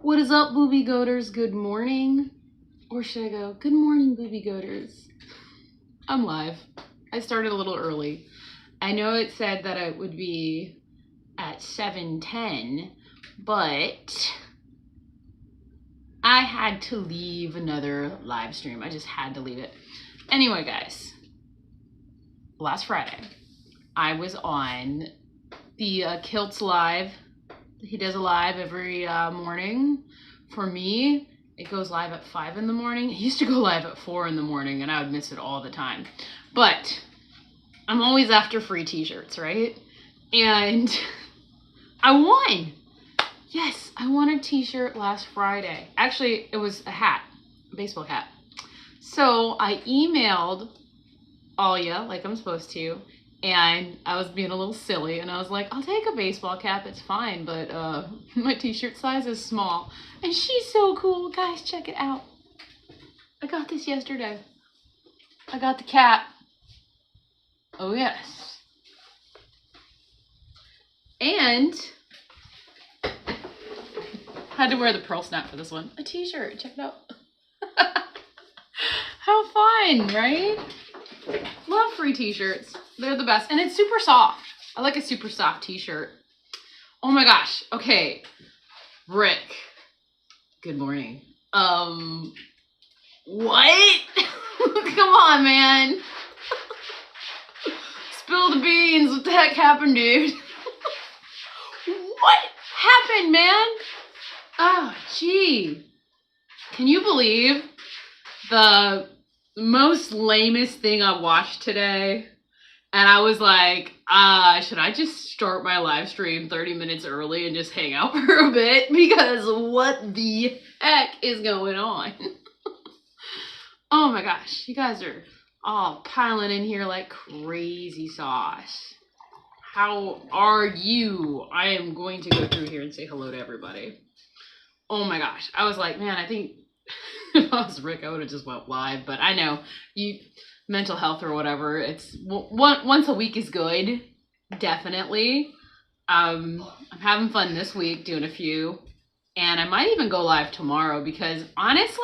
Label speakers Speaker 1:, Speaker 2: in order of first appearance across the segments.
Speaker 1: What is up, Boobie Goaters? Good morning. Or should I go, good morning, Boobie Goaters? I'm live. I started a little early. I know it said that it would be at 7:10, but I had to leave another live stream. I just had to leave it. Anyway, guys, last Friday, I was on the Kilts Live. He does a live every morning. For me, it goes live at 5 in the morning. It used to go live at 4 in the morning, and I would miss it all the time. But I'm always after free t-shirts, right? And I won. Yes, I won a t-shirt last Friday. Actually, it was a hat, a baseball hat. So I emailed Alia, like I'm supposed to, and I was being a little silly, and I was like, I'll take a baseball cap, it's fine, but my t-shirt size is small. And she's so cool, guys, check it out. I got this yesterday. I got the cap. Oh yes. And had to wear the pearl snap for this one. A t-shirt, check it out. How fun, right? Love free t-shirts. They're the best. And it's super soft. I like a super soft t-shirt. Oh my gosh. Okay. Rick. Good morning. What? Come on, man. Spill the beans. What the heck happened, dude? What happened, man? Oh, gee. Can you believe the most lamest thing I watched today? And I was like, should I just start my live stream 30 minutes early and just hang out for a bit? Because what the heck is going on? Oh my gosh, you guys are all piling in here like crazy sauce. How are you? I am going to go through here and say hello to everybody. Oh my gosh, I was like, man, I think if I was Rick, I would have just went live, but I know you, mental health or whatever, it's once a week is good, definitely. I'm having fun this week doing a few, and I might even go live tomorrow because honestly,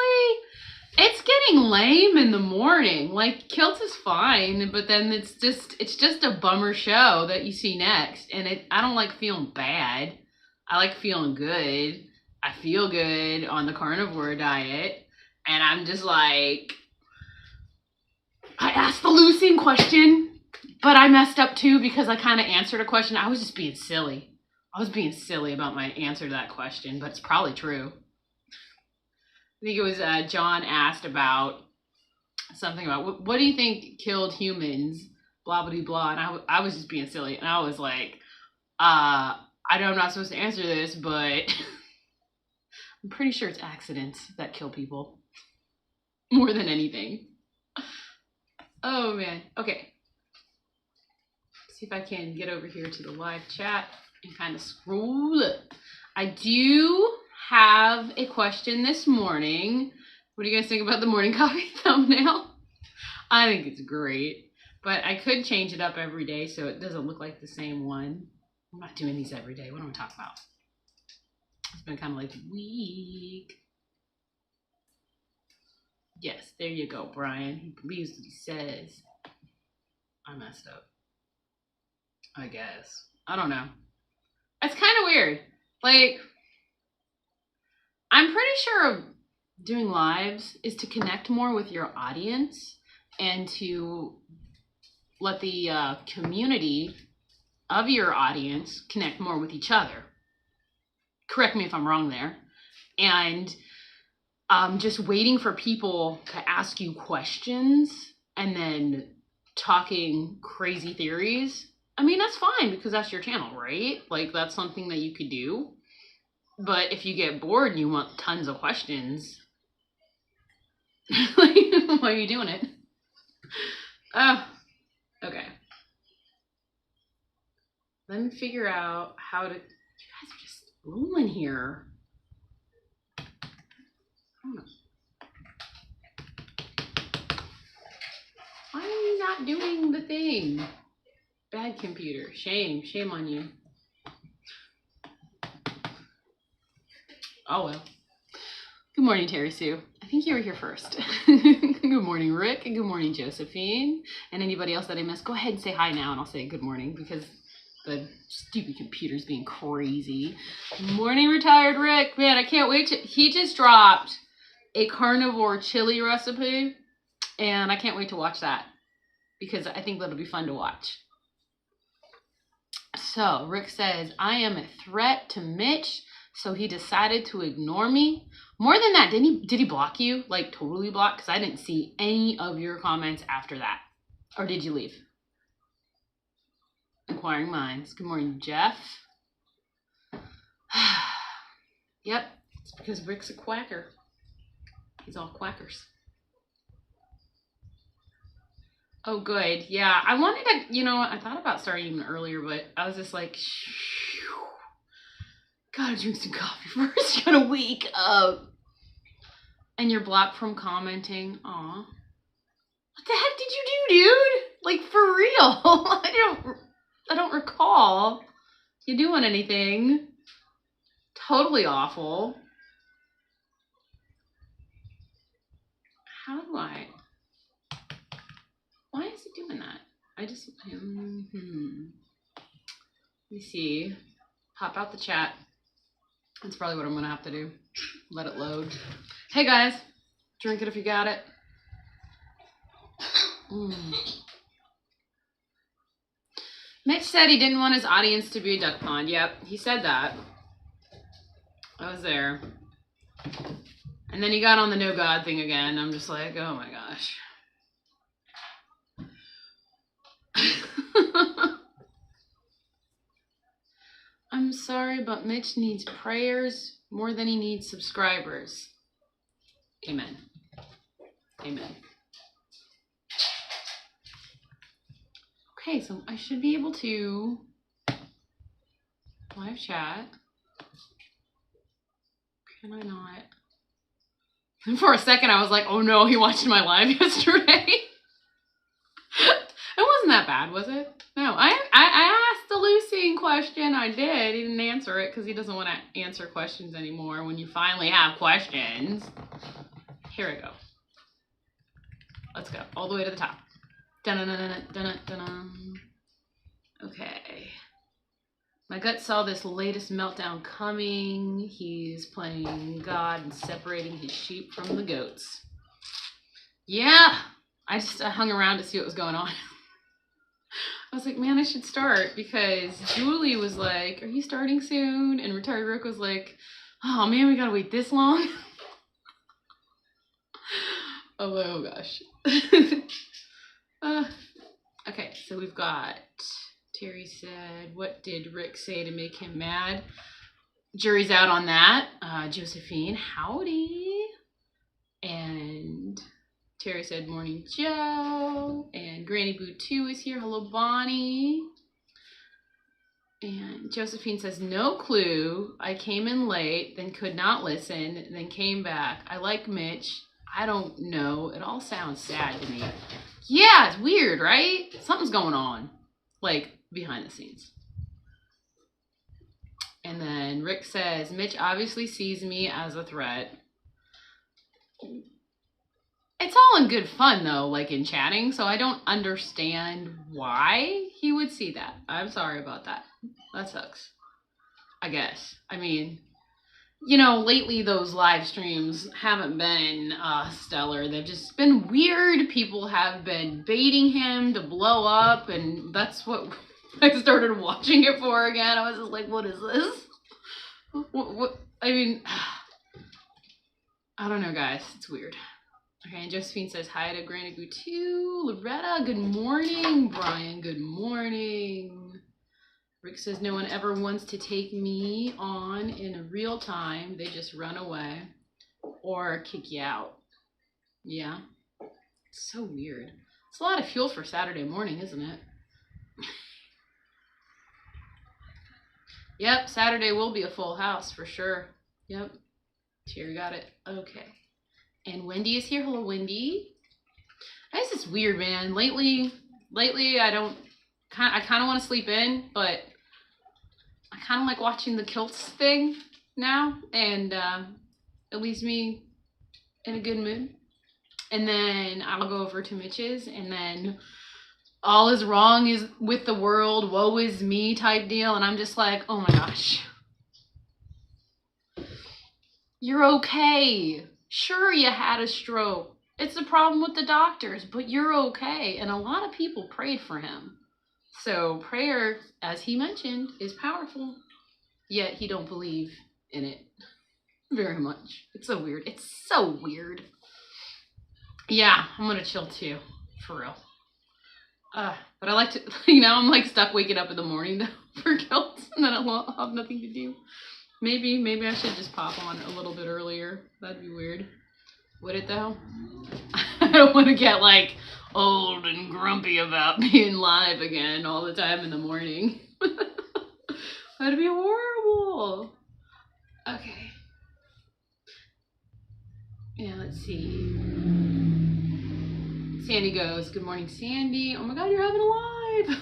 Speaker 1: it's getting lame in the morning. Like, Kilt is fine, but then it's just a bummer show that you see next, and I don't like feeling bad. I like feeling good. I feel good on the carnivore diet. And I'm just like, I asked the leucine question, but I messed up too because I kind of answered a question. I was just being silly. I was being silly about my answer to that question, but it's probably true. I think it was John asked about something about, what do you think killed humans? Blah, blah, blah. And I was just being silly. And I was like, I know I'm not supposed to answer this, but I'm pretty sure it's accidents that kill people. More than anything. Oh man. Okay. See if I can get over here to the live chat and kind of scroll up. I do have a question this morning. What do you guys think about the morning coffee thumbnail? I think it's great, but I could change it up every day so it doesn't look like the same one. I'm not doing these every day. What am I talking about? It's been kind of like a week. Yes, there you go, Brian. He believes what he says. I messed up. I guess. I don't know. It's kind of weird. Like, I'm pretty sure doing lives is to connect more with your audience and to let the community of your audience connect more with each other. Correct me if I'm wrong there. And just waiting for people to ask you questions and then talking crazy theories. I mean, that's fine because that's your channel, right? Like, that's something that you could do. But if you get bored and you want tons of questions, like, why are you doing it? Oh, okay. Let me figure out how to... You guys are just rolling here. Why are you not doing the thing? Bad computer. Shame. Shame on you. Oh, well. Good morning, Terry Sue. I think you were here first. Good morning, Rick, and good morning, Josephine. And anybody else that I missed, go ahead and say hi now, and I'll say good morning because the stupid computer's being crazy. Good morning, retired Rick. Man, I can't wait to... He just dropped a carnivore chili recipe, and I can't wait to watch that because I think that'll be fun to watch. So, Rick says, I am a threat to Mitch, so he decided to ignore me. More than that, did he block you? Like, totally block? Because I didn't see any of your comments after that. Or did you leave? Inquiring minds. Good morning, Jeff. Yep, it's because Rick's a quacker. He's all quackers. Oh, good. Yeah, I wanted to, you know, I thought about starting even earlier, but I was just like, gotta drink some coffee first. Gotta wake up. And you're blocked from commenting. Aw. What the heck did you do, dude? Like, for real. I don't recall you doing anything totally awful. How do I? Why is it doing that? I just, let me see. Pop out the chat. That's probably what I'm gonna have to do. Let it load. Hey guys, drink it if you got it. Mitch said he didn't want his audience to be a duck pond. Yep, he said that. I was there. And then he got on the no God thing again. I'm just like, oh my gosh. I'm sorry, but Mitch needs prayers more than he needs subscribers. Amen. Amen. Okay, so I should be able to live chat. Can I not? And for a second, I was like, oh no, he watched my live yesterday. It wasn't that bad, was it? No, I asked the leucine question. I did. He didn't answer it because he doesn't want to answer questions anymore when you finally have questions. Here we go. Let's go. All the way to the top. Dun-dun-dun-dun-dun-dun. Okay. My gut saw this latest meltdown coming. He's playing God and separating his sheep from the goats. Yeah. I hung around to see what was going on. I was like, man, I should start because Julie was like, are you starting soon? And retired Rick was like, oh man, we gotta wait this long. Oh gosh. Okay, so we've got, Terry said, what did Rick say to make him mad? Jury's out on that. Josephine, howdy. And Terry said, morning, Joe. And Granny Boo 2 is here. Hello, Bonnie. And Josephine says, no clue. I came in late, then could not listen, then came back. I like Mitch. I don't know. It all sounds sad to me. Yeah, it's weird, right? Something's going on, like, behind the scenes. And then Rick says, Mitch obviously sees me as a threat. It's all in good fun, though, like in chatting, so I don't understand why he would see that. I'm sorry about that. That sucks, I guess. I mean, you know, lately those live streams haven't been stellar. They've just been weird. People have been baiting him to blow up, and that's what I started watching it for again. I was just like, what is this? What? I mean, I don't know, guys. It's weird. Okay, and Josephine says hi to Granny Goo 2. Loretta, good morning. Brian, good morning. Rick says no one ever wants to take me on in real time. They just run away or kick you out. Yeah, it's so weird. It's a lot of fuel for Saturday morning, isn't it? Yep, Saturday will be a full house for sure. Yep, Terry got it. Okay. And Wendy is here. Hello, Wendy. This is weird, man. Lately, I kind of want to sleep in, but I kind of like watching the kilts thing. now, and it leaves me in a good mood. And then I'll go over to Mitch's, and then all is wrong is with the world, woe is me type deal, and I'm just like, oh my gosh. You're okay. Sure, you had a stroke. It's a problem with the doctors, but you're okay. And a lot of people prayed for him. So prayer, as he mentioned, is powerful. Yet he don't believe in it very much. It's so weird. It's so weird. Yeah, I'm gonna chill too, for real. But I like to, I'm like stuck waking up in the morning though for guilt, and then I'll have nothing to do. Maybe I should just pop on a little bit earlier. That'd be weird. Would it though? I don't want to get like old and grumpy about being live again all the time in the morning. That'd be horrible. Okay. Yeah, let's see. Sandy goes, good morning, Sandy. Oh my God, you're having a live.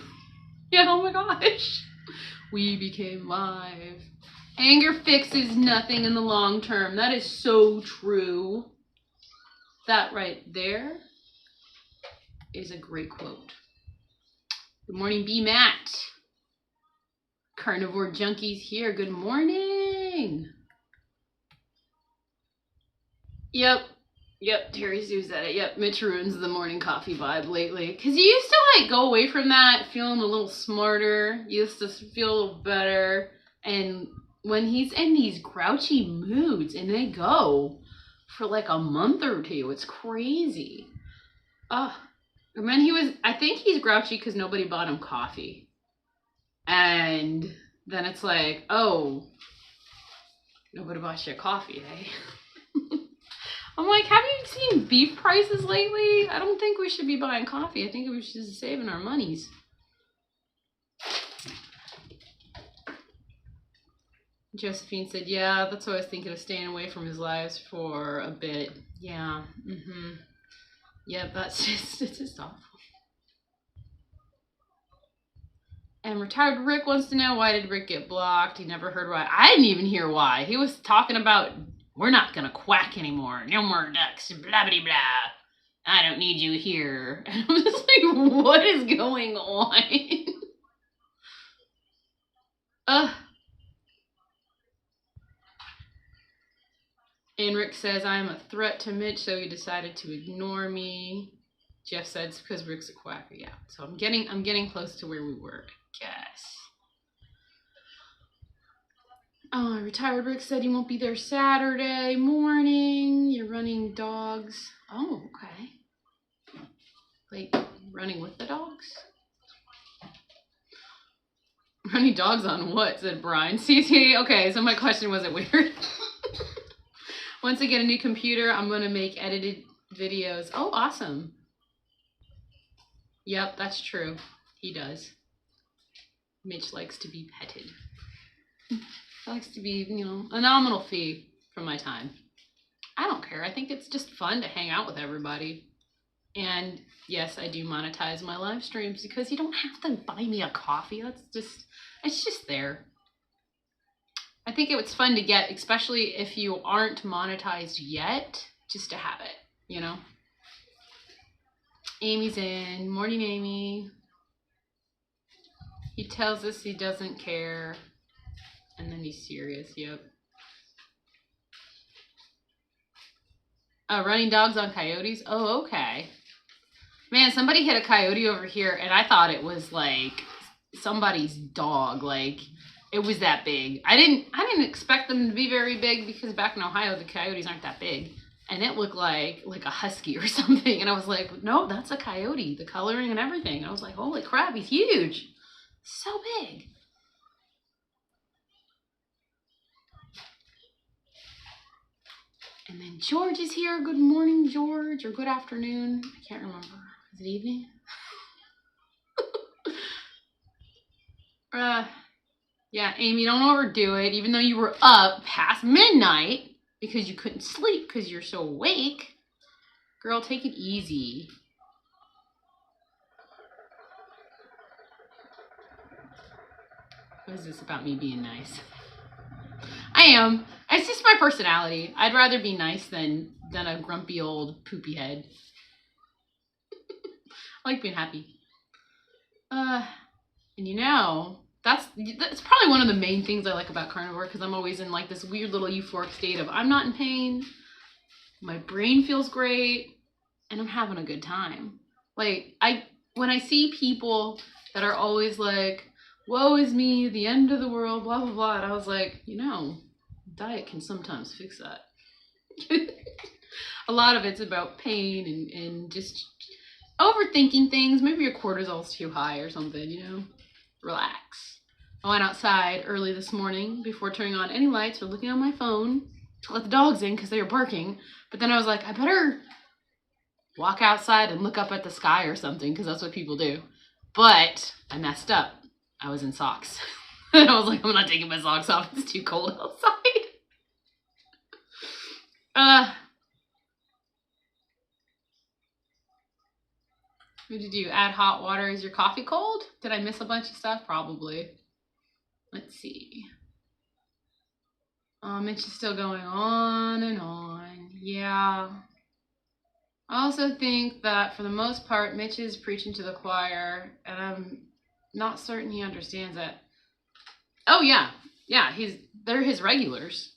Speaker 1: Yeah, oh my gosh. We became live. Anger fixes nothing in the long term. That is so true. That right there is a great quote. Good morning, B. Matt. Carnivore Junkies here. Good morning. Yep, Terri Sue said it. Yep, Mitch ruins the morning coffee vibe lately. Because you used to like go away from that feeling a little smarter. You used to feel a little better. And when he's in these grouchy moods, and they go for like a month or two, it's crazy. And then I think he's grouchy because nobody bought him coffee. And then it's like, oh, nobody bought you coffee, eh? I'm like, have you seen beef prices lately? I don't think we should be buying coffee. I think we should be saving our monies. Josephine said, yeah, that's what I was thinking of, staying away from his lives for a bit. Yeah, yeah, it's just awful. And Retired Rick wants to know, why did Rick get blocked? He never heard why. I didn't even hear why. He was talking about, we're not going to quack anymore. No more ducks, blah, blah, blah. I don't need you here. And I was just like, what is going on? And Rick says, I am a threat to Mitch, so he decided to ignore me. Jeff said it's because Rick's a quacker. Yeah, so I'm getting close to where we were, I guess. Oh, Retired Rick said he won't be there Saturday morning. You're running dogs. Oh, okay. Like, running with the dogs? Running dogs on what? Said Brian. CT. Okay, so my question wasn't weird. Once I get a new computer, I'm going to make edited videos. Oh, awesome. Yep, that's true. He does. Mitch likes to be petted. He likes to be, a nominal fee for my time. I don't care. I think it's just fun to hang out with everybody. And yes, I do monetize my live streams because you don't have to buy me a coffee. It's just there. I think it was fun to get, especially if you aren't monetized yet, just to have it, Amy's in. Morning, Amy. He tells us he doesn't care, and then he's serious. Yep. Running dogs on coyotes. Oh, okay. Man, somebody hit a coyote over here, and I thought it was like somebody's dog. Like, it was that big. I didn't expect them to be very big because back in Ohio the coyotes aren't that big, and it looked like a husky or something. And I was like, no, that's a coyote. The coloring and everything. And I was like, holy crap, he's huge, so big. And then George is here. Good morning, George, or good afternoon. I can't remember. Is it evening? Yeah, Amy, don't overdo it. Even though you were up past midnight because you couldn't sleep because you're so awake. Girl, take it easy. What is this about me being nice? I am. It's just my personality. I'd rather be nice than a grumpy old poopy head. I like being happy. And you know, that's probably one of the main things I like about carnivore, because I'm always in like this weird little euphoric state of I'm not in pain, my brain feels great, and I'm having a good time. Like, when I see people that are always like, woe is me, the end of the world, blah, blah, blah, and I was like, you know, diet can sometimes fix that. A lot of it's about pain and just overthinking things. Maybe your cortisol's too high or something, you know? Relax. I went outside early this morning before turning on any lights or looking on my phone to let the dogs in because they were barking. But then I was like, I better walk outside and look up at the sky or something, because that's what people do. But I messed up. I was in socks. And I was like, I'm not taking my socks off. It's too cold outside. What did you add hot water? Is your coffee cold? Did I miss a bunch of stuff? Probably. Let's see. Mitch is still going on and on. Yeah. I also think that for the most part, Mitch is preaching to the choir, and I'm not certain he understands it. Oh yeah. Yeah, they're his regulars.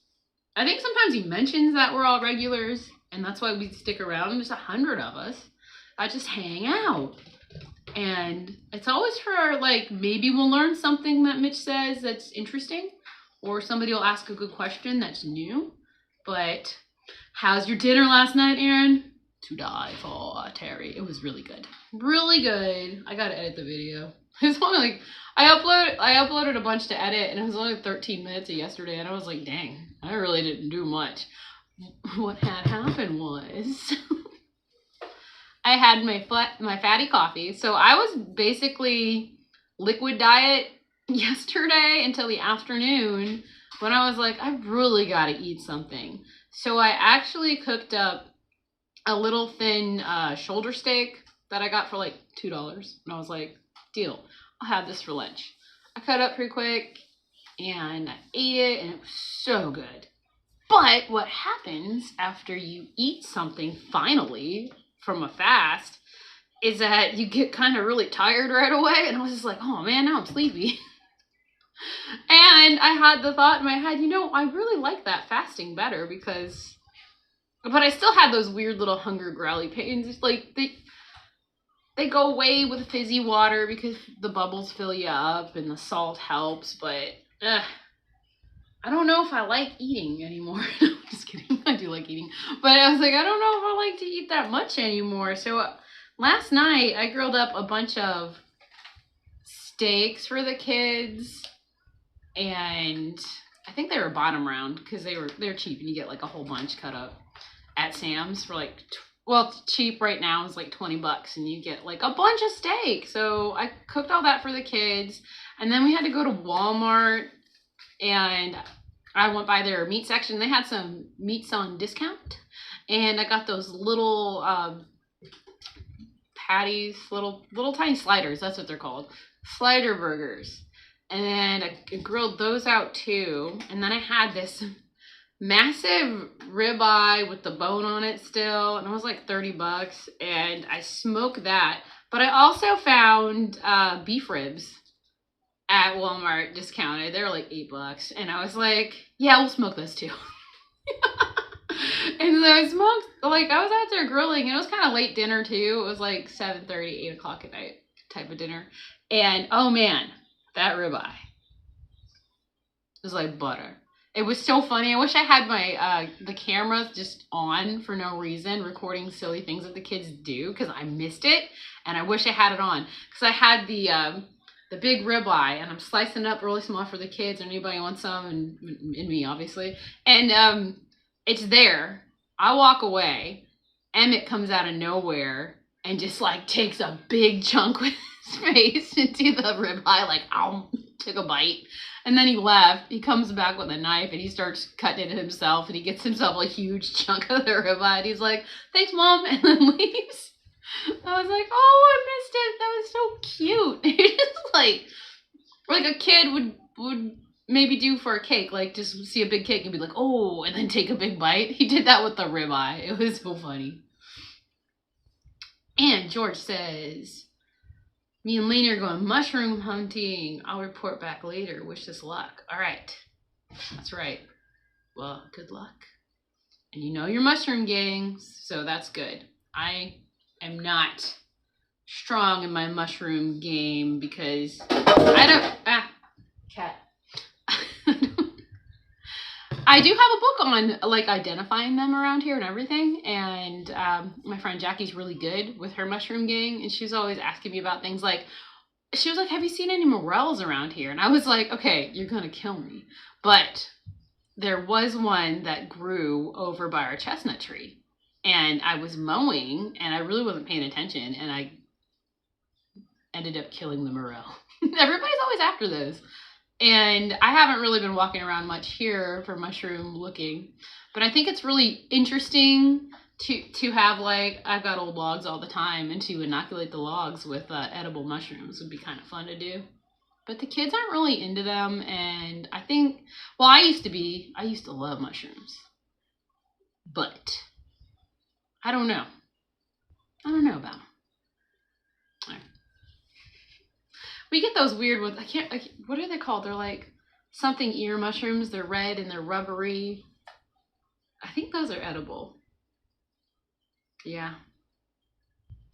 Speaker 1: I think sometimes he mentions that we're all regulars, and that's why we stick around. There's 100 of us. I just hang out. And it's always for, like, maybe we'll learn something that Mitch says that's interesting, or somebody will ask a good question that's new. But how's your dinner last night, Aaron? To die for, Terry. It was really good. Really good. I gotta edit the video. It's only like, I uploaded a bunch to edit, and it was only 13 minutes of yesterday, and I was like, dang, I really didn't do much. What had happened was I had my fatty coffee. So I was basically liquid diet yesterday until the afternoon, when I was like, I really got to eat something. So I actually cooked up a little thin shoulder steak that I got for like $2. And I was like, deal, I'll have this for lunch. I cut it up pretty quick and I ate it, and it was so good. But what happens after you eat something finally from a fast is that you get kind of really tired right away, and I was just like, oh man, now I'm sleepy. And I had the thought in my head, you know, I really like that fasting better, because, but I still had those weird little hunger growly pains. It's like they go away with fizzy water because the bubbles fill you up and the salt helps, but I don't know if I like eating anymore. I'm just kidding. I do like eating. But I was like, I don't know if I like to eat that much anymore. So last night I grilled up a bunch of steaks for the kids. And I think they were bottom round because they're cheap, and you get like a whole bunch cut up at Sam's for like, well, it's cheap right now. It's like $20 and you get like a bunch of steak. So I cooked all that for the kids. And then we had to go to Walmart, and I went by their meat section. They had some meats on discount, and I got those little patties, little tiny sliders. That's what they're called, slider burgers. And I grilled those out too. And then I had this massive ribeye with the bone on it still, and it was like $30, and I smoked that. But I also found beef ribs at Walmart discounted. They were like $8, and I was like, yeah, we'll smoke those too. And so I smoked, like, I was out there grilling, and it was kind of late dinner too. It was like 7:30, 8 o'clock at night type of dinner. And oh man, that ribeye was like butter. It was so funny. I wish I had my the cameras just on for no reason, recording silly things that the kids do, because I missed it, and I wish I had it on, because I had the big ribeye, and I'm slicing it up really small for the kids, or anybody wants some, and me obviously, and it's there. I walk away. Emmett comes out of nowhere and just like takes a big chunk with his face into the ribeye, like, ow, took a bite. And then he left. He comes back with a knife and he starts cutting it himself, and he gets himself a huge chunk of the ribeye. And he's like, thanks, Mom, and then leaves. I was like, oh, I missed it. That was so cute. It's just like a kid would maybe do for a cake, like just see a big cake and be like, oh, and then take a big bite. He did that with the ribeye. It was so funny. And George says, me and Lainey are going mushroom hunting. I'll report back later. Wish us luck. All right. That's right. Well, good luck. And you know your mushroom gangs, so that's good. I am not strong in my mushroom game because I don't... cat. I do have a book on like identifying them around here and everything, and my friend Jackie's really good with her mushroom gang, and she's always asking me about things like, she was like, have you seen any morels around here? And I was like, okay, you're gonna kill me, but there was one that grew over by our chestnut tree, and I was mowing and I really wasn't paying attention, and I ended up killing the morel. Everybody's always after those. And I haven't really been walking around much here for mushroom looking, but I think it's really interesting to have, like, I've got old logs all the time, and to inoculate the logs with edible mushrooms would be kind of fun to do. But the kids aren't really into them, and I think, well, I used to love mushrooms, but I don't know. I don't know about them. All right. We get those weird ones. What are they called? They're like something ear mushrooms. They're red and they're rubbery. I think those are edible. Yeah.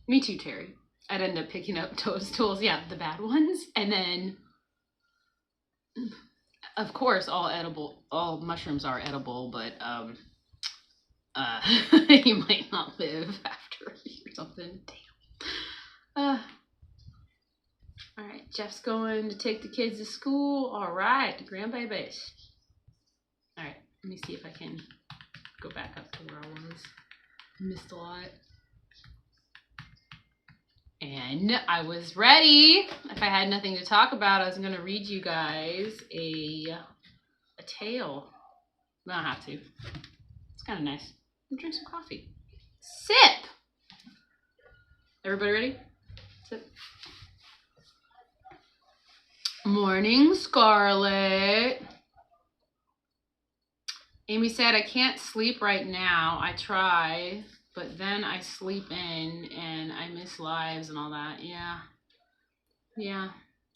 Speaker 1: Me too, Terry. I'd end up picking up toadstools. Yeah, the bad ones. And then, of course, all mushrooms are edible, but you might not live after or something. Damn. All right, Jeff's going to take the kids to school. All right, the grandbabies. All right, let me see if I can go back up to where I was. Missed a lot. And I was ready. If I had nothing to talk about, I was going to read you guys a tale. I don't have to. It's kind of nice. I'll drink some coffee. Sip! Everybody ready? Sip. Morning, Scarlett. Amy said, I can't sleep right now. I try, but then I sleep in and I miss lives and all that. Yeah,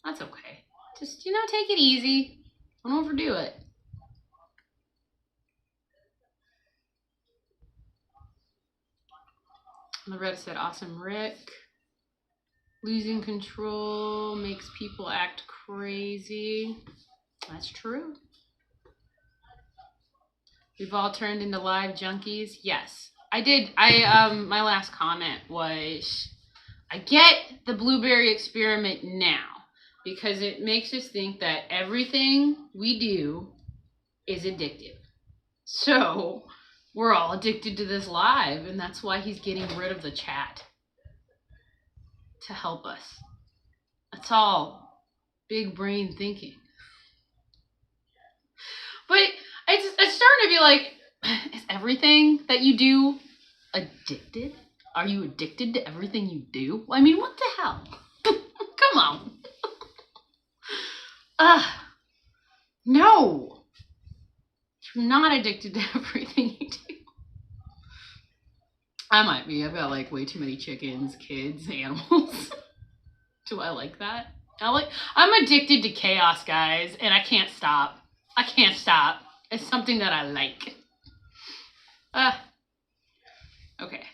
Speaker 1: that's okay. Just, take it easy. Don't overdo it. Loretta said, awesome, Rick. Losing control makes people act crazy. That's true. We've all turned into live junkies. Yes, I did. My last comment was, I get the blueberry experiment now because it makes us think that everything we do is addictive. So we're all addicted to this live, and that's why he's getting rid of the chat. To help us. That's all big brain thinking. But it's starting to be like, is everything that you do addicted? Are you addicted to everything you do? I mean, what the hell? Come on. No. You're not addicted to everything you do. I might be. I've got like way too many chickens, kids, animals. Do I like that? I'm addicted to chaos, guys, and I can't stop. I can't stop. It's something that I like. Okay.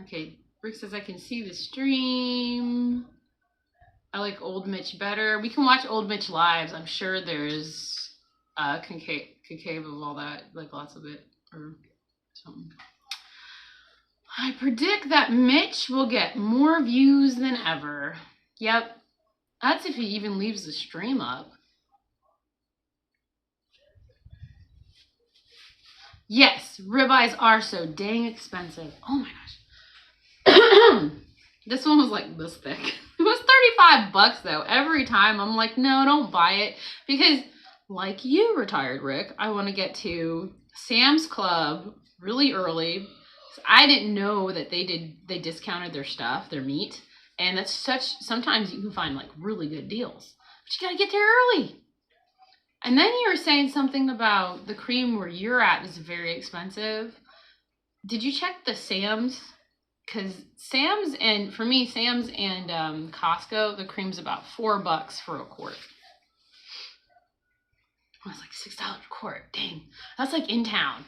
Speaker 1: Okay, Rick says I can see the stream. I like Old Mitch better. We can watch Old Mitch lives. I'm sure there's concave of all that, like lots of it. Or something. I predict that Mitch will get more views than ever. Yep. That's if he even leaves the stream up. Yes, ribeyes are so dang expensive. Oh my gosh. This one was like this thick. It was $35 though. Every time I'm like, no, don't buy it. Because like you, Retired Rick, I want to get to Sam's Club really early. So I didn't know that they discounted their stuff, their meat, and that's sometimes you can find like really good deals. you gotta get there early. And then you were saying something about the cream where you're at is very expensive. Did you check the Sam's? Because Sam's and Costco, the cream's about $4 for a quart. I was like, $6 a quart. Dang, that's like in town.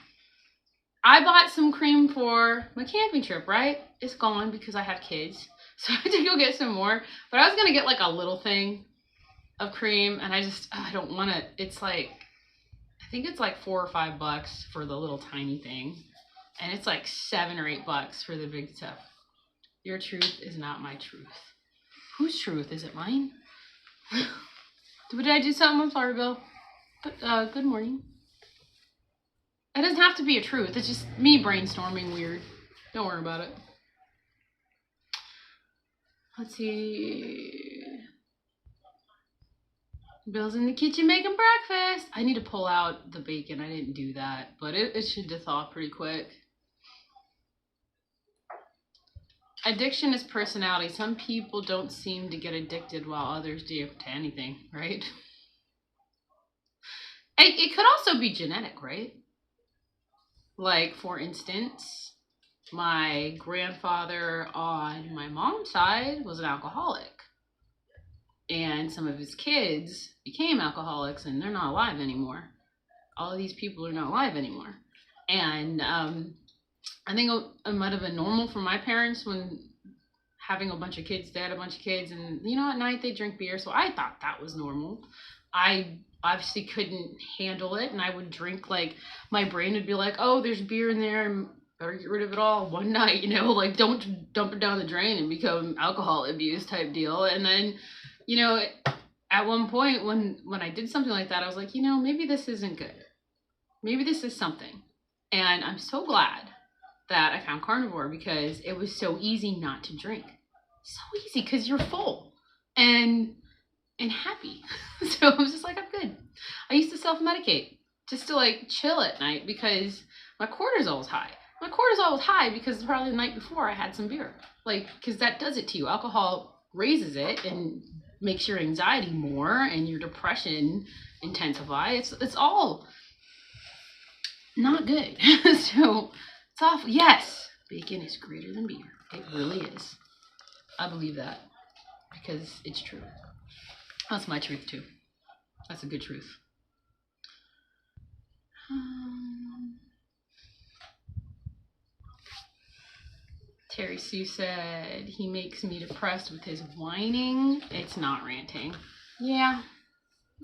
Speaker 1: I bought some cream for my camping trip, right? It's gone because I have kids. So I had to go get some more. But I was going to get like a little thing of cream, and I don't want to. It's like, I think it's like $4 or $5 for the little tiny thing. And it's like $7 or $8 for the big stuff. Your truth is not my truth. Whose truth? Is it mine? Did I do something? I'm sorry, Bill. But good morning. It doesn't have to be a truth. It's just me brainstorming weird. Don't worry about it. Let's see. Bill's in the kitchen making breakfast. I need to pull out the bacon. I didn't do that, but it should thaw pretty quick. Addiction is personality. Some people don't seem to get addicted while others do to anything, right? It could also be genetic, right? Like, for instance, my grandfather on my mom's side was an alcoholic. And some of his kids became alcoholics, and they're not alive anymore. All of these people are not alive anymore. And I think it might have been normal for my parents when having a bunch of kids. They had a bunch of kids, and, you know, at night they drink beer, so I thought that was normal. I obviously couldn't handle it, and I would drink, like, my brain would be like, oh, there's beer in there, and better get rid of it all one night, you know, like, don't dump it down the drain and become alcohol abuse type deal. And then, you know, at one point when I did something like that, I was like, you know, maybe this isn't good. Maybe this is something. And I'm so glad that I found carnivore, because it was so easy not to drink. So easy, because you're full and happy. So I was just like, I'm good. I used to self-medicate just to, like, chill at night because my cortisol was high. My cortisol was high because probably the night before I had some beer. Like, because that does it to you. Alcohol raises it and makes your anxiety more and your depression intensify. It's all not good. So it's awful. Yes, bacon is greater than beer. It really is. I believe that because it's true. That's my truth too. That's a good truth. Terry Sue said he makes me depressed with his whining. It's not ranting. Yeah,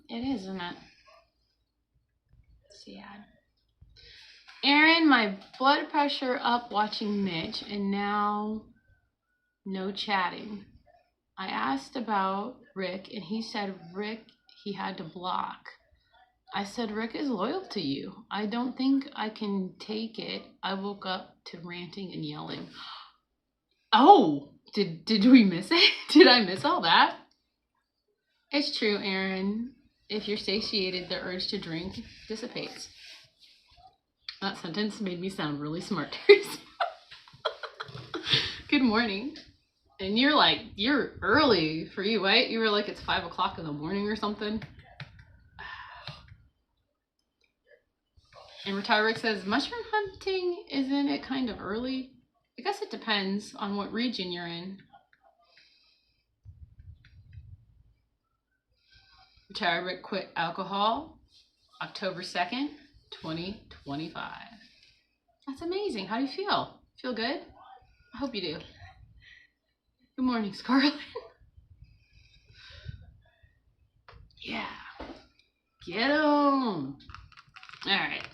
Speaker 1: it is, isn't it? Sad. Aaron, my blood pressure up watching Mitch, and now no chatting. I asked about Rick, and he said Rick he had to block. I said Rick is loyal to you. I don't think I can take it. I woke up to ranting and yelling. Oh, did we miss it? Did I miss all that? It's true, Aaron. If you're satiated, the urge to drink dissipates. That sentence made me sound really smart. Good morning. And you're early for you, right? You were like, it's 5 o'clock in the morning or something. And Retire Rick says, mushroom hunting, isn't it kind of early? I guess it depends on what region you're in. Retire Rick quit alcohol October 2nd, 2025. That's amazing. How do you feel? Feel good? I hope you do. Good morning, Scarlett. Yeah. Get 'em. All right.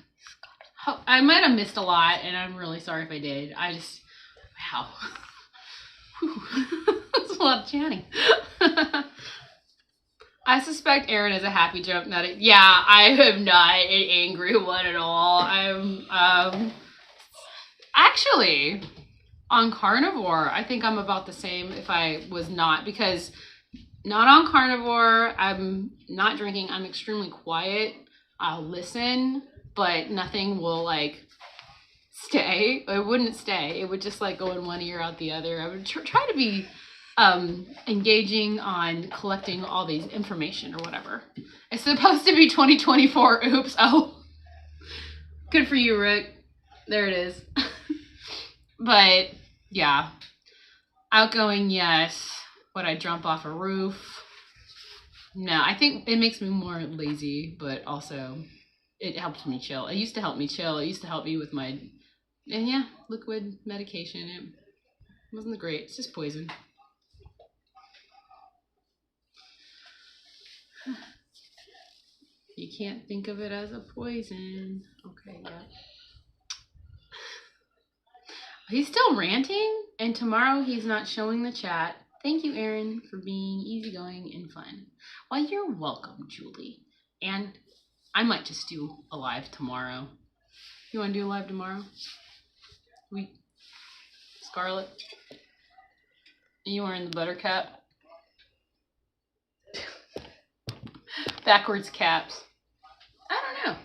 Speaker 1: I might have missed a lot, and I'm really sorry if I did. Wow. That's a lot of chatting. I suspect Aaron is a happy jump nut. Yeah, I am not an angry one at all. I'm, actually, on carnivore, I think I'm about the same if I was not, because not on carnivore, I'm not drinking. I'm extremely quiet. I'll listen, but nothing will, like, stay. It wouldn't stay. It would just, like, go in one ear out the other. I would try to be engaging on collecting all these information or whatever. It's supposed to be 2024. Oops. Oh, good for you, Rick. There it is. But yeah, outgoing, yes. Would I jump off a roof? No, I think it makes me more lazy, but also it helps me chill. It used to help me chill. It used to help me with my, and yeah, liquid medication. It wasn't great. It's just poison. You can't think of it as a poison. Okay, yeah. He's still ranting, and tomorrow he's not showing the chat. Thank you, Aaron, for being easygoing and fun. Well, you're welcome, Julie. And I might just do a live tomorrow. You want to do a live tomorrow? Scarlet? You wearing the buttercup? Backwards caps. I don't know.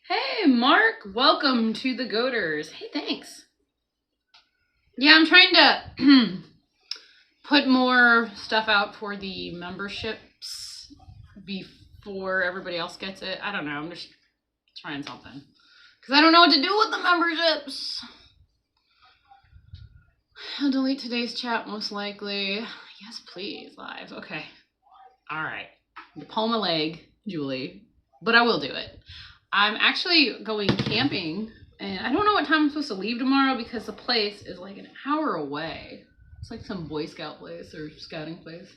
Speaker 1: Hey, Mark. Welcome to the Goaters. Hey, thanks. Yeah, I'm trying to put more stuff out for the memberships before everybody else gets it. I don't know. I'm just trying something. Because I don't know what to do with the memberships. I'll delete today's chat most likely. Yes, please. Live. Okay. All right. I'm gonna pull my leg, Julie. But I will do it. I'm actually going camping. And I don't know what time I'm supposed to leave tomorrow because the place is like an hour away. It's like some Boy Scout place or scouting place.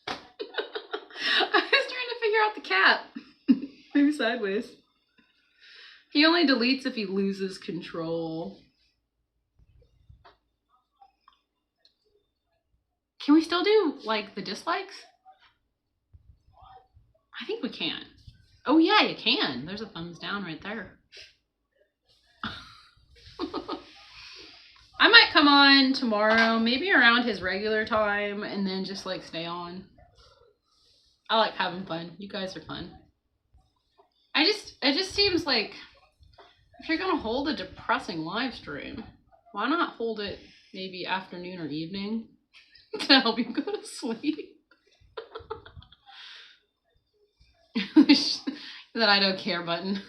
Speaker 1: I was trying to figure out the cat. Maybe sideways. He only deletes if he loses control. Can we still do like the dislikes? I think we can. Oh yeah, you can. There's a thumbs down right there. I might come on tomorrow, maybe around his regular time, and then just like stay on. I like having fun. You guys are fun. It just seems like if you're gonna hold a depressing live stream, why not hold it maybe afternoon or evening to help you go to sleep? That I don't care button.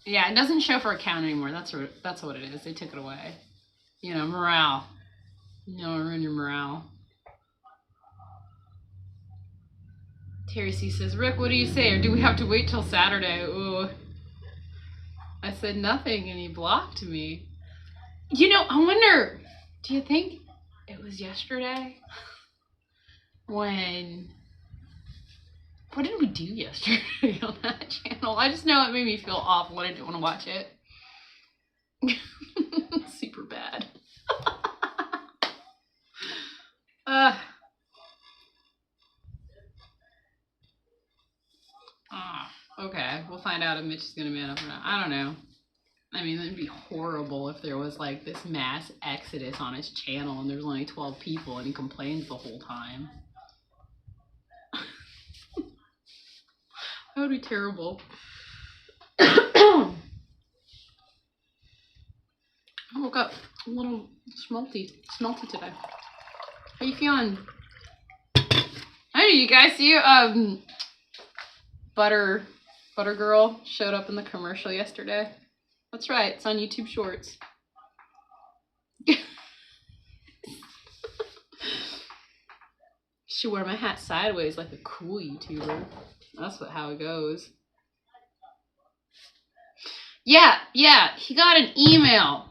Speaker 1: Yeah, it doesn't show for account anymore. That's what it is. They took it away. You know, morale. You know, ruin your morale. Terry C says, Rick, what do you say? Or do we have to wait till Saturday? Ooh. I said nothing and he blocked me. You know, I wonder, do you think it was yesterday when... What did we do yesterday on that channel? I just know it made me feel awful and I didn't want to watch it. Super bad. Okay, we'll find out if Mitch is going to man up or not. I don't know. I mean, it'd be horrible if there was like this mass exodus on his channel and there's only 12 people and he complains the whole time. That would be terrible. I woke up a little smelty today. How you feeling? Hey, did you guys see Butter Girl showed up in the commercial yesterday? That's right, it's on YouTube Shorts. Should wear my hat sideways like a cool YouTuber. That's how it goes. Yeah, he got an email.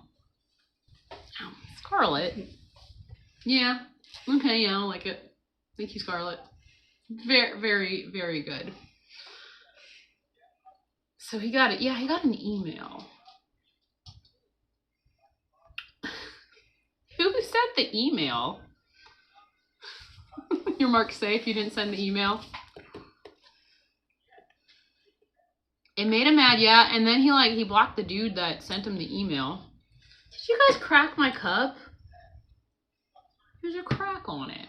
Speaker 1: Oh, Scarlet. Yeah, okay, yeah, I like it. Thank you, Scarlet. Very, very, very good. So he got it. Yeah, he got an email. Who sent the email? Your mark safe, you didn't send the email. It made him mad, yeah, and then he blocked the dude that sent him the email. Did you guys crack my cup? There's a crack on it.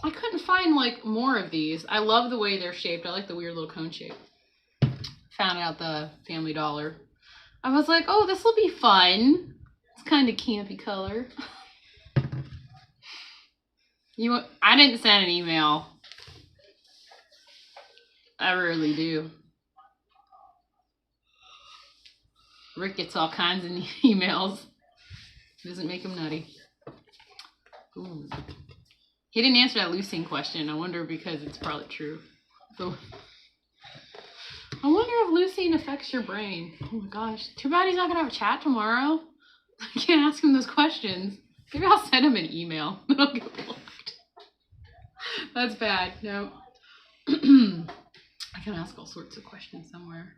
Speaker 1: I couldn't find like more of these. I love the way they're shaped. I like the weird little cone shape. Found it at the Family Dollar. I was like, oh, this will be fun. It's kind of campy color. I didn't send an email. I rarely do. Rick gets all kinds of emails. Doesn't make him nutty. Ooh. He didn't answer that leucine question. I wonder because it's probably true. So I wonder if leucine affects your brain. Oh my gosh. Too bad he's not going to have a chat tomorrow. I can't ask him those questions. Maybe I'll send him an email. Then I'll get blocked. That's bad. No. I can ask all sorts of questions somewhere.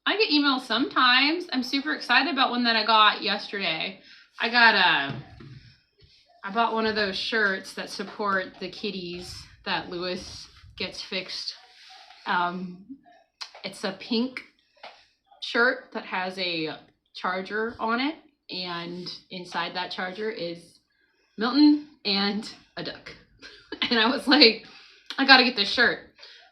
Speaker 1: I get emails sometimes. I'm super excited about one that I got yesterday. I bought one of those shirts that support the kitties that Lewis gets fixed. It's a pink shirt that has a charger on it, and inside that charger is Milton and a duck. And I was like, I gotta get this shirt.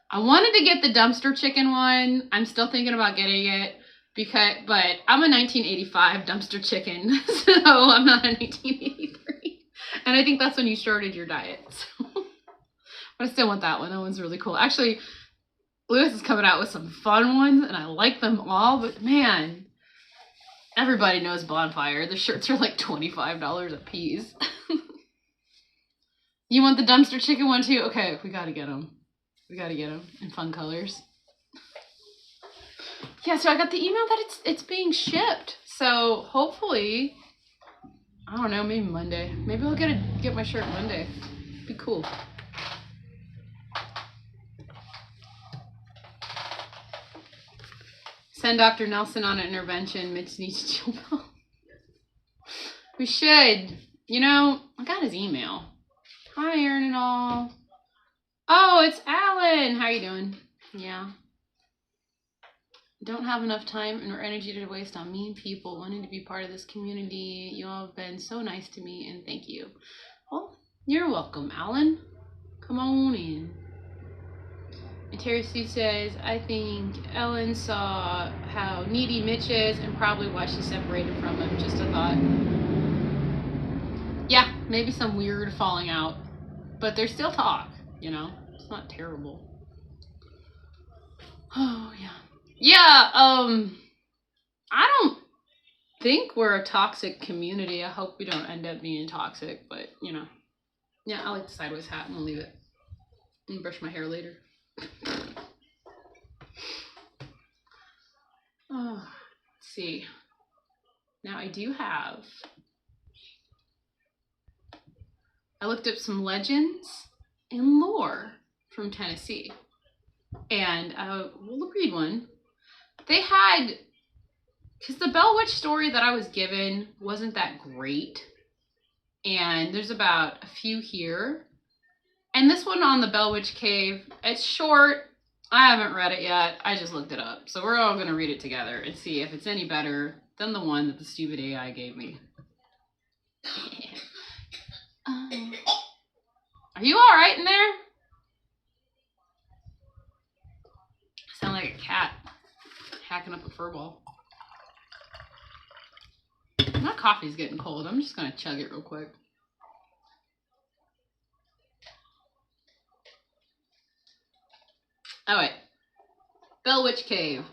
Speaker 1: I wanted to get the dumpster chicken one. I'm still thinking about getting it but I'm a 1985 dumpster chicken, so I'm not a 1983. And I think that's when you started your diet. So. But I still want that one. That one's really cool. Actually, Lewis is coming out with some fun ones, and I like them all, but man, everybody knows Bonfire. The shirts are like $25 a piece. You want the dumpster chicken one too? Okay, we gotta get them. We gotta get them in fun colors. Yeah, so I got the email that it's being shipped. So hopefully, I don't know, maybe Monday. Maybe I'll get my shirt Monday. Be cool. Send Dr. Nelson on an intervention. Mitch needs to chill out. We should. You know, I got his email. Hi, Aaron and all. Oh, it's Alan. How you doing? Yeah. Don't have enough time or energy to waste on mean people wanting to be part of this community. You all have been so nice to me, and thank you. Well, you're welcome, Alan. Come on in. And Terri Sue says, I think Ellen saw how needy Mitch is and probably why she separated from him. Just a thought. Yeah, maybe some weird falling out. But they still talk, you know? It's not terrible. Oh, yeah. Yeah, I don't think we're a toxic community. I hope we don't end up being toxic, but, you know. Yeah, I like the sideways hat. I'm gonna leave it. I'm gonna brush my hair later. Oh, let's see. Now I looked up some legends and lore from Tennessee. And we'll read one. They had, because the Bell Witch story that I was given wasn't that great. And there's about a few here. And this one on the Bell Witch Cave, it's short. I haven't read it yet. I just looked it up. So we're all going to read it together and see if it's any better than the one that the stupid AI gave me. Are you all right in there? I sound like a cat hacking up a fur ball. My coffee's getting cold. I'm just going to chug it real quick. All right. Bell Witch Cave.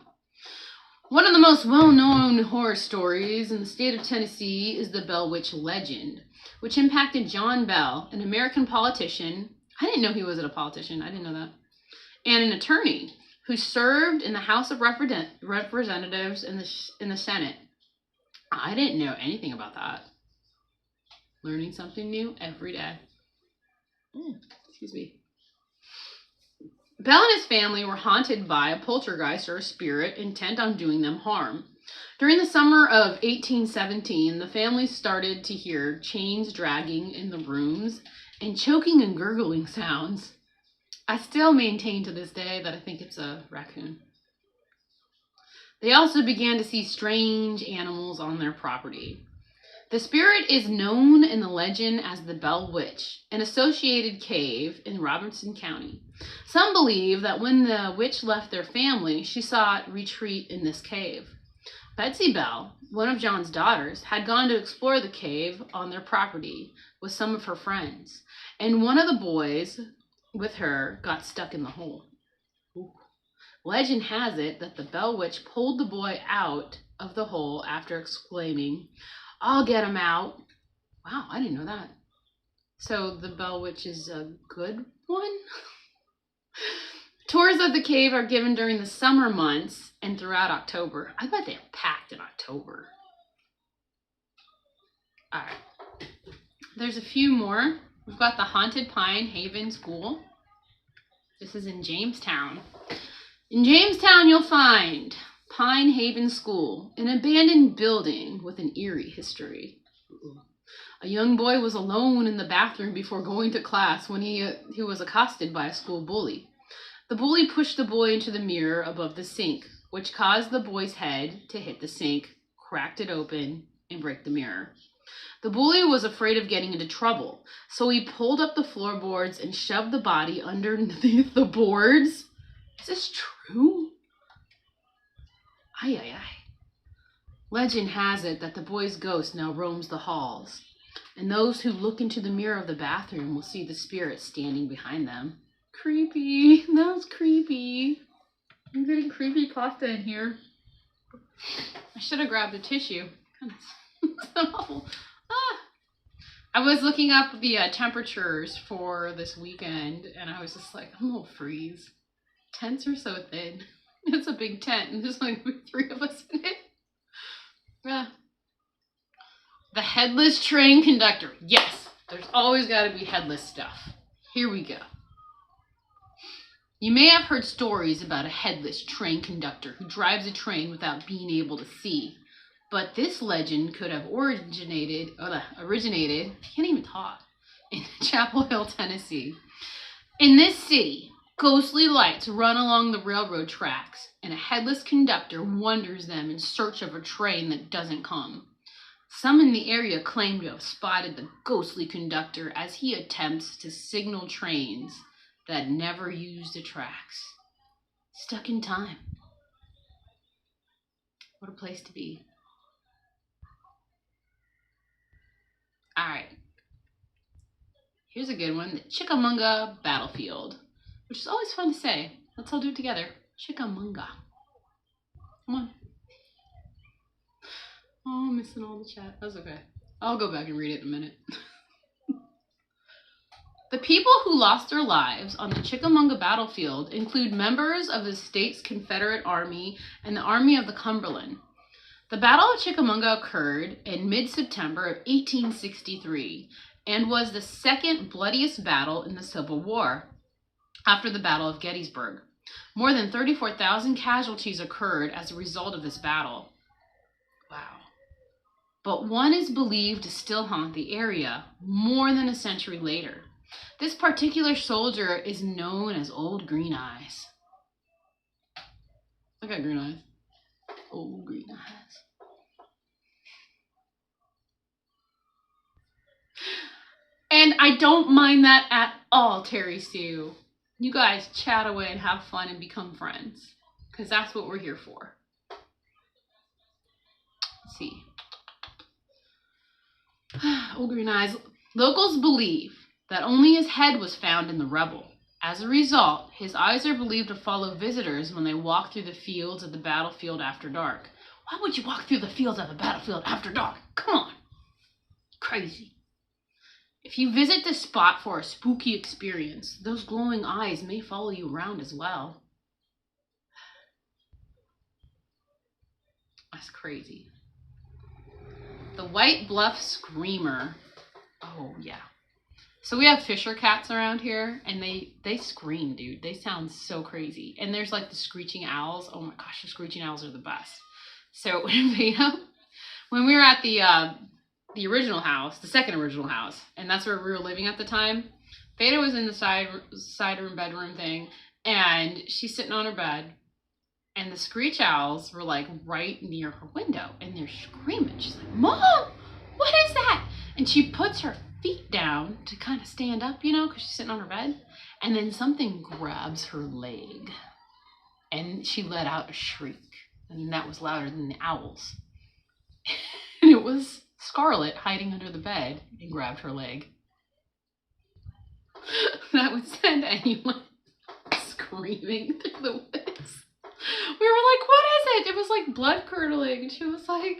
Speaker 1: One of the most well-known horror stories in the state of Tennessee is the Bell Witch legend, which impacted John Bell, an American politician. I didn't know he was a politician. I didn't know that. And an attorney who served in the House of Representatives in the Senate. I didn't know anything about that. Learning something new every day. Excuse me. Bell and his family were haunted by a poltergeist or a spirit intent on doing them harm. During the summer of 1817, the family started to hear chains dragging in the rooms and choking and gurgling sounds. I still maintain to this day that I think it's a raccoon. They also began to see strange animals on their property. The spirit is known in the legend as the Bell Witch, an associated cave in Robertson County. Some believe that when the witch left their family, she sought retreat in this cave. Betsy Bell, one of John's daughters, had gone to explore the cave on their property with some of her friends, and one of the boys with her got stuck in the hole. Ooh. Legend has it that the Bell Witch pulled the boy out of the hole after exclaiming, "I'll get him out." Wow, I didn't know that. So the Bell Witch is a good one? Tours of the cave are given during the summer months and throughout October. I bet they're packed in October. All right. There's a few more. We've got the Haunted Pine Haven School. This is in Jamestown. In Jamestown, you'll find Pine Haven School, an abandoned building with an eerie history. A young boy was alone in the bathroom before going to class when he was accosted by a school bully. The bully pushed the boy into the mirror above the sink, which caused the boy's head to hit the sink, cracked it open, and break the mirror. The bully was afraid of getting into trouble, so he pulled up the floorboards and shoved the body underneath the boards. Is this true? Ay, ay, ay. Legend has it that the boy's ghost now roams the halls, and those who look into the mirror of the bathroom will see the spirit standing behind them. Creepy. That was creepy. I'm getting creepy pasta in here. I should have grabbed a tissue. I was looking up the temperatures for this weekend, and I was just like, I'm gonna freeze. Tents are so thin. It's a big tent, and there's like 3 of us in it. The headless train conductor. Yes, there's always got to be headless stuff. Here we go. You may have heard stories about a headless train conductor who drives a train without being able to see. But this legend could have originated, I can't even talk, in Chapel Hill, Tennessee. In this city, ghostly lights run along the railroad tracks, and a headless conductor wanders them in search of a train that doesn't come. Some in the area claim to have spotted the ghostly conductor as he attempts to signal trains that never use the tracks. Stuck in time. What a place to be. Alright. Here's a good one. The Chickamauga Battlefield. Which is always fun to say. Let's all do it together. Chickamauga. Come on. Oh, I'm missing all the chat. That's okay. I'll go back and read it in a minute. The people who lost their lives on the Chickamauga battlefield include members of the state's Confederate Army and the Army of the Cumberland. The Battle of Chickamauga occurred in mid-September of 1863 and was the second bloodiest battle in the Civil War after the Battle of Gettysburg. More than 34,000 casualties occurred as a result of this battle. Wow. But one is believed to still haunt the area more than a century later. This particular soldier is known as Old Green Eyes. I got green eyes. Old Green Eyes. And I don't mind that at all, Terry Sue. You guys chat away and have fun and become friends. Because that's what we're here for. Let's see. Old Green Eyes. Locals believe that only his head was found in the rubble. As a result, his eyes are believed to follow visitors when they walk through the fields of the battlefield after dark. Why would you walk through the fields of the battlefield after dark? Come on. Crazy. If you visit this spot for a spooky experience, those glowing eyes may follow you around as well. That's crazy. The White Bluff Screamer. Oh, yeah. So we have Fisher cats around here, and they scream, dude. They sound so crazy. And there's like the screeching owls. Oh my gosh, the screeching owls are the best. So when we were at the original house, the second original house, and that's where we were living at the time, Veda was in the side room, bedroom thing, and she's sitting on her bed, and the screech owls were like right near her window, and they're screaming. She's like, Mom! what is that? And she puts her feet down to kind of stand up, you know, because she's sitting on her bed. And then something grabs her leg. And she let out a shriek. And that was louder than the owls. And it was Scarlet hiding under the bed and grabbed her leg. That would send anyone screaming through the woods. We were like, what is it? It was like blood curdling. And she was like,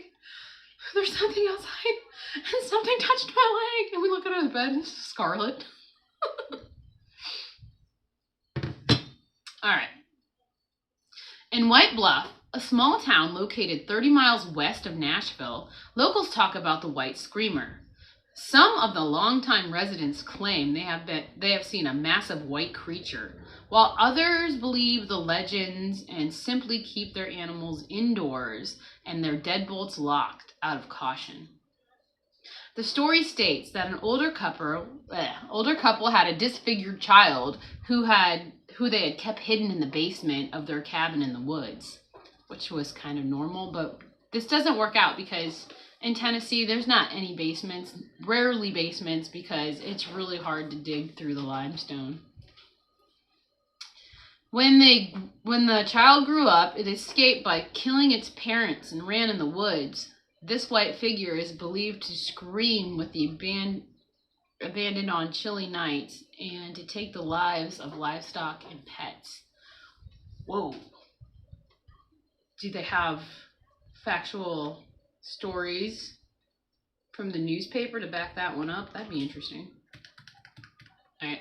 Speaker 1: there's something outside. And something touched my leg. And we look at her bed and it's Scarlet. All right. In White Bluff, a small town located 30 miles west of Nashville, locals talk about the White Screamer. Some of the longtime residents claim they have seen a massive white creature, while others believe the legends and simply keep their animals indoors and their deadbolts locked out of caution. The story states that an older couple had a disfigured child who they had kept hidden in the basement of their cabin in the woods, which was kind of normal, but this doesn't work out because in Tennessee, there's not any basements, rarely basements, because it's really hard to dig through the limestone. When the child grew up, it escaped by killing its parents and ran in the woods. This white figure is believed to scream with the abandoned on chilly nights and to take the lives of livestock and pets. Whoa. Do they have factual stories from the newspaper to back that one up? That'd be interesting. All right.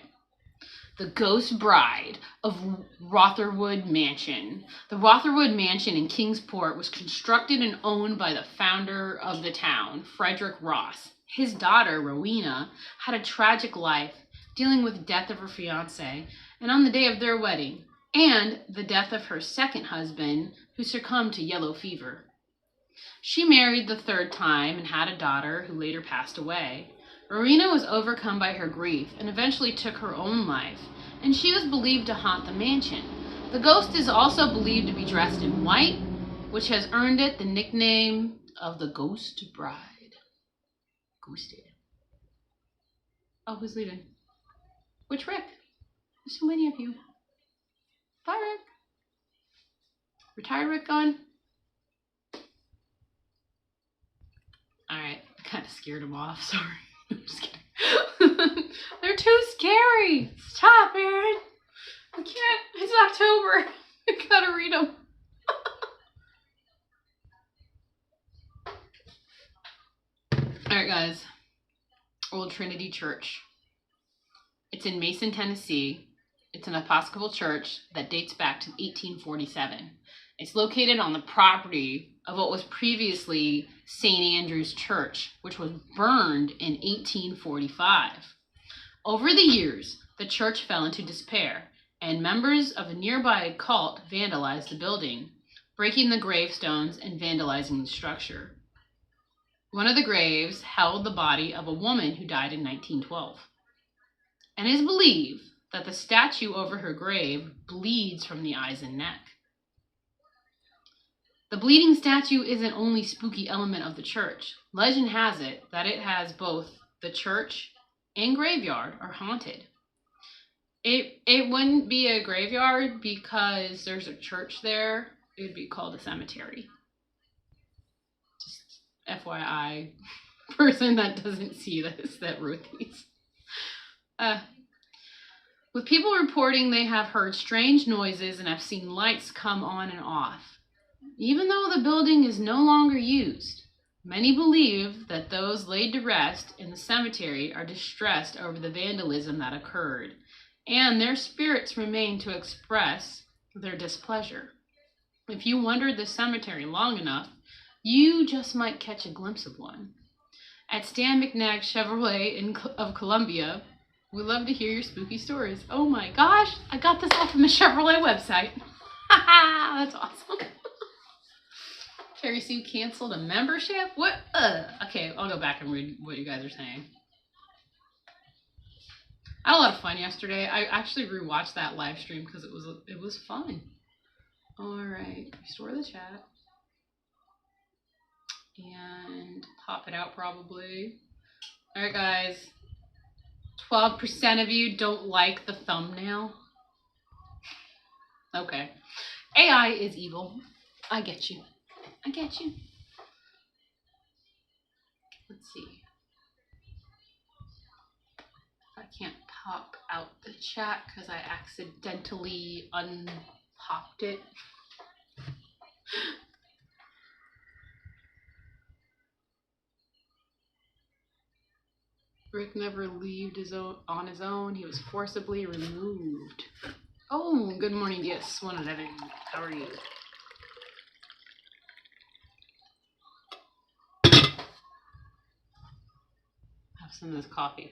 Speaker 1: The Ghost Bride of Rotherwood Mansion. The Rotherwood Mansion in Kingsport was constructed and owned by the founder of the town, Frederick Ross. His daughter, Rowena, had a tragic life, dealing with the death of her fiancé, and on the day of their wedding, and the death of her second husband, who succumbed to yellow fever. She married the third time and had a daughter who later passed away. Rowena was overcome by her grief and eventually took her own life, and she was believed to haunt the mansion. The ghost is also believed to be dressed in white, which has earned it the nickname of the Ghost Bride. Hoogsteden. Oh, who's leaving? Which Rick? There's so many of you. Bye, Rick. Retired Rick gone? Alright, I kind of scared him off, sorry. I'm just kidding. They're too scary. Stop, Aaron. I can't. It's October. I gotta read them. Alright, guys. Old Trinity Church. It's in Mason, Tennessee. It's an Episcopal church that dates back to 1847. It's located on the property of what was previously St. Andrew's Church, which was burned in 1845. Over the years, the church fell into despair, and members of a nearby cult vandalized the building, breaking the gravestones and vandalizing the structure. One of the graves held the body of a woman who died in 1912. And it is believed that the statue over her grave bleeds from the eyes and neck. The bleeding statue isn't the only spooky element of the church. Legend has it that it has both the church and graveyard are haunted. It wouldn't be a graveyard because there's a church there. It would be called a cemetery. Just FYI, person that doesn't see this, that wrote these. With people reporting they have heard strange noises and have seen lights come on and off. Even though the building is no longer used, many believe that those laid to rest in the cemetery are distressed over the vandalism that occurred, and their spirits remain to express their displeasure. If you wandered the cemetery long enough, you just might catch a glimpse of one. At Stan McNabb Chevrolet of Columbia, we love to hear your spooky stories. Oh my gosh, I got this off from the Chevrolet website. That's awesome. Terry Sue canceled a membership? What? Okay, I'll go back and read what you guys are saying. I had a lot of fun yesterday. I actually rewatched that live stream because it was fun. All right, restore the chat. and pop it out probably. All right, guys. 12% of you don't like the thumbnail. Okay. AI is evil. I get you. I get you. Let's see. I can't pop out the chat because I accidentally unpopped it. Rick never lived on his own. He was forcibly removed. Oh, good morning. Yes, one of them. How are you? Have some of this coffee.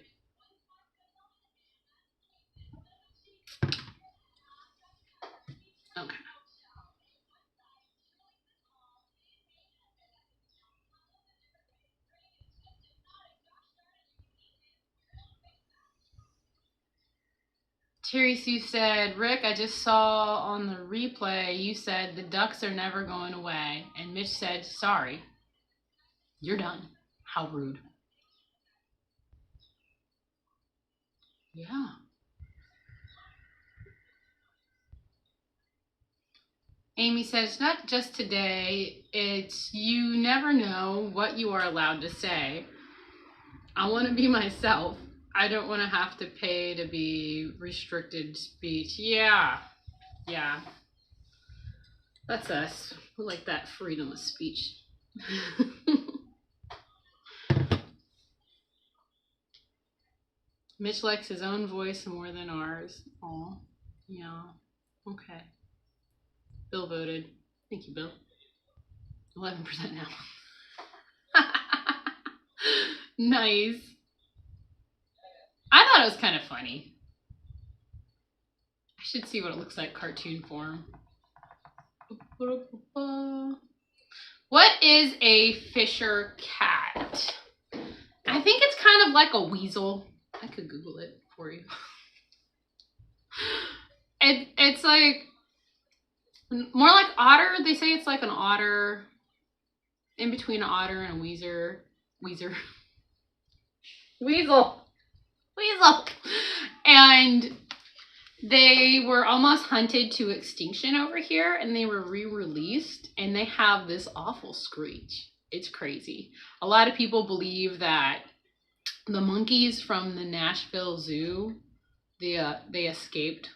Speaker 1: Okay. Terri Sue said, Rick, I just saw on the replay you said the ducks are never going away. And Mitch said, sorry. You're done. How rude. Yeah. Amy says, it's not just today. It's you never know what you are allowed to say. I want to be myself. I don't want to have to pay to be restricted speech. Yeah. Yeah. That's us. We like that freedom of speech. Mitch likes his own voice more than ours. Oh, yeah. Okay. Bill voted. Thank you, Bill. 11% now. Nice. I thought it was kind of funny. I should see what it looks like cartoon form. What is a Fisher cat? I think it's kind of like a weasel. I could Google it for you. It's like more like otter. They say it's like an otter, in between an otter and a weasel. And they were almost hunted to extinction over here, and they were re-released, and they have this awful screech. It's crazy. A lot of people believe that the monkeys from the Nashville Zoo, they escaped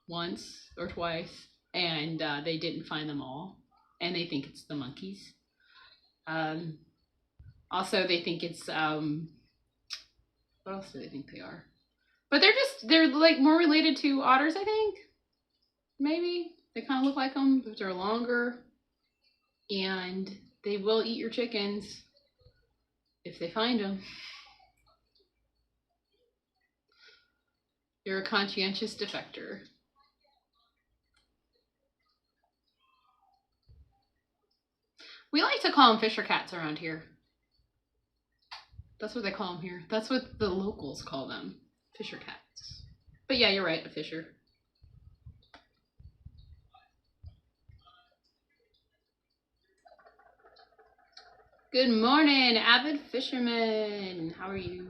Speaker 1: once or twice, and they didn't find them all, and they think it's the monkeys. Also, they think it's what else do they think they are? But they're like more related to otters, I think. Maybe they kind of look like them, but they're longer, and they will eat your chickens if they find them. You're a conscientious defector. We like to call them Fisher cats around here. That's what they call them here. That's what the locals call them, Fisher cats. But yeah, you're right, a fisher. Good morning, avid fisherman. How are you?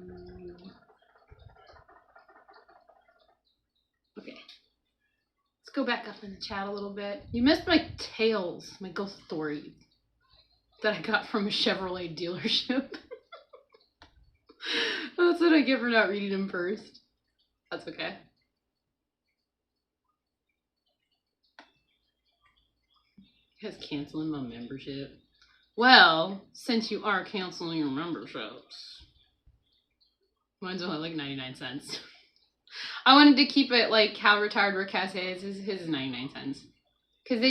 Speaker 1: Okay. Let's go back up in the chat a little bit. You missed my tales, my ghost stories that I got from a Chevrolet dealership. That's what I get for not reading them first. That's okay. You guys canceling my membership? Well, since you are canceling your memberships, mine's only like 99 cents. I wanted to keep it like how retired Rick has his. His is 99 cents. Because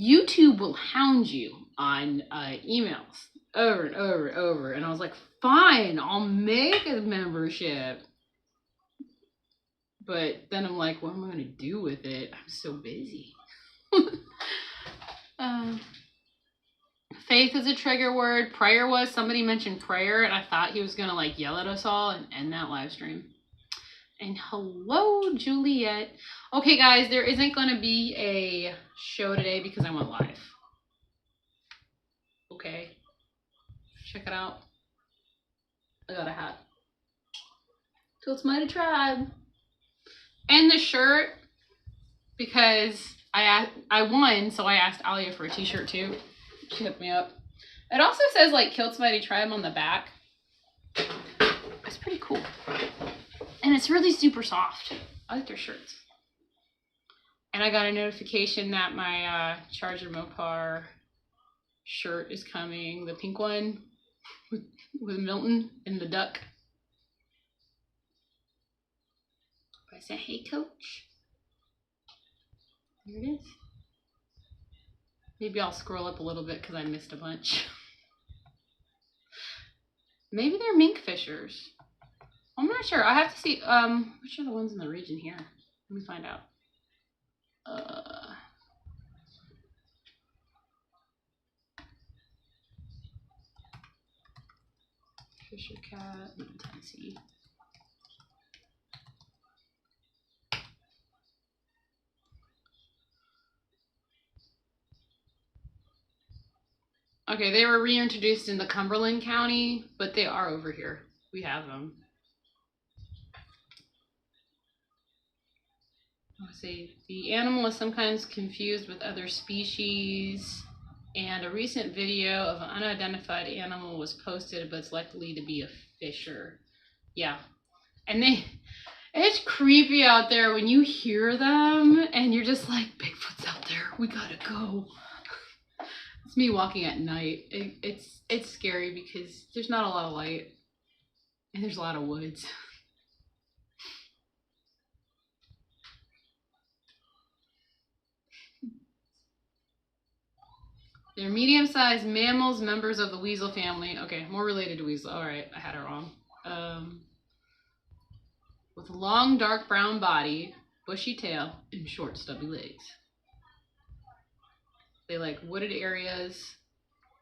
Speaker 1: YouTube will hound you on emails over and over and over. And I was like, fine, I'll make a membership. But then I'm like, what am I going to do with it? I'm so busy. Faith is a trigger word. Prayer was. Somebody mentioned prayer, and I thought he was going to like yell at us all and end that live stream. And hello, Juliet. Okay, guys, there isn't going to be a show today because I went live. Okay. Check it out. I got a hat. Totes Mighty Tribe. And the shirt, because I won, so I asked Alia for a t-shirt too. She hooked me up. It also says like Kilt's Mighty Tribe on the back. It's pretty cool. And it's really super soft. I like their shirts. And I got a notification that my Charger Mopar shirt is coming. The pink one with Milton and the duck. I said, hey coach. Here it is. Maybe I'll scroll up a little bit because I missed a bunch. Maybe they're mink fishers. I'm not sure. I have to see which are the ones in the region here. Let me find out. Fisher cat, Tennessee. Okay, they were reintroduced in the Cumberland County, but they are over here. We have them. Let's see. The animal is sometimes confused with other species, and a recent video of an unidentified animal was posted, but it's likely to be a fisher. Yeah, and it's creepy out there when you hear them, and you're just like, Bigfoot's out there. We gotta go. It's me walking at night. It's scary because there's not a lot of light, and there's a lot of woods. They're medium-sized mammals, members of the weasel family. Okay, more related to weasel. All right, I had it wrong. With a long, dark brown body, bushy tail, and short, stubby legs. They like wooded areas,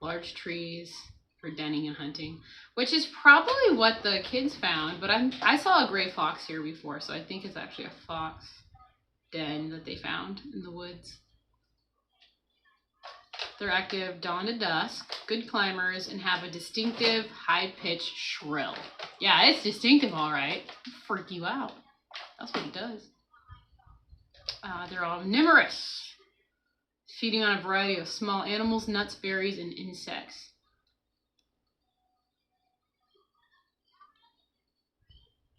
Speaker 1: large trees for denning and hunting, which is probably what the kids found. But I saw a gray fox here before, so I think it's actually a fox den that they found in the woods. They're active dawn to dusk, good climbers, and have a distinctive high-pitched shrill. Yeah, it's distinctive, all right. Freak you out. That's what it does. They're omnivorous, feeding on a variety of small animals, nuts, berries, and insects.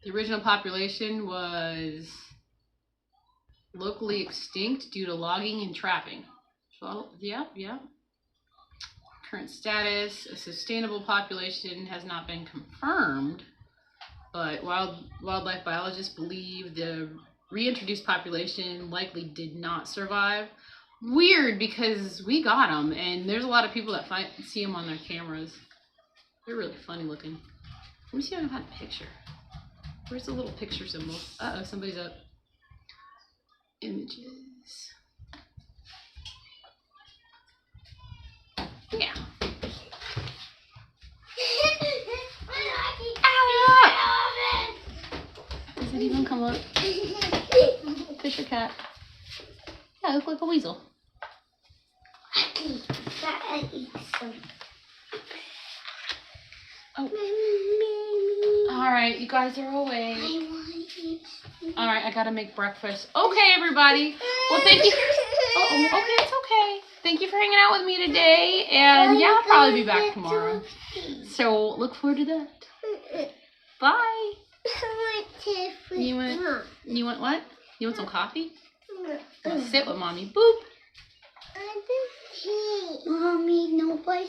Speaker 1: The original population was locally extinct due to logging and trapping. So, yeah. Current status, a sustainable population has not been confirmed, but wildlife biologists believe the reintroduced population likely did not survive. Weird, because we got them, and there's a lot of people that see them on their cameras. They're really funny looking. Let me see if I can find a picture. Where's the little picture symbol? Uh-oh, somebody's up. Images. Yeah. Does it even come up? Fisher cat. Yeah, I look like a weasel. Oh. Alright, you guys are awake. Alright, I gotta make breakfast. Okay, everybody. Well, thank you. Okay, it's okay. Thank you for hanging out with me today. And yeah, I'll probably be back tomorrow. So look forward to that. Bye. You want what? You want some coffee? Sit with mommy. Boop.
Speaker 2: Mommy, nobody.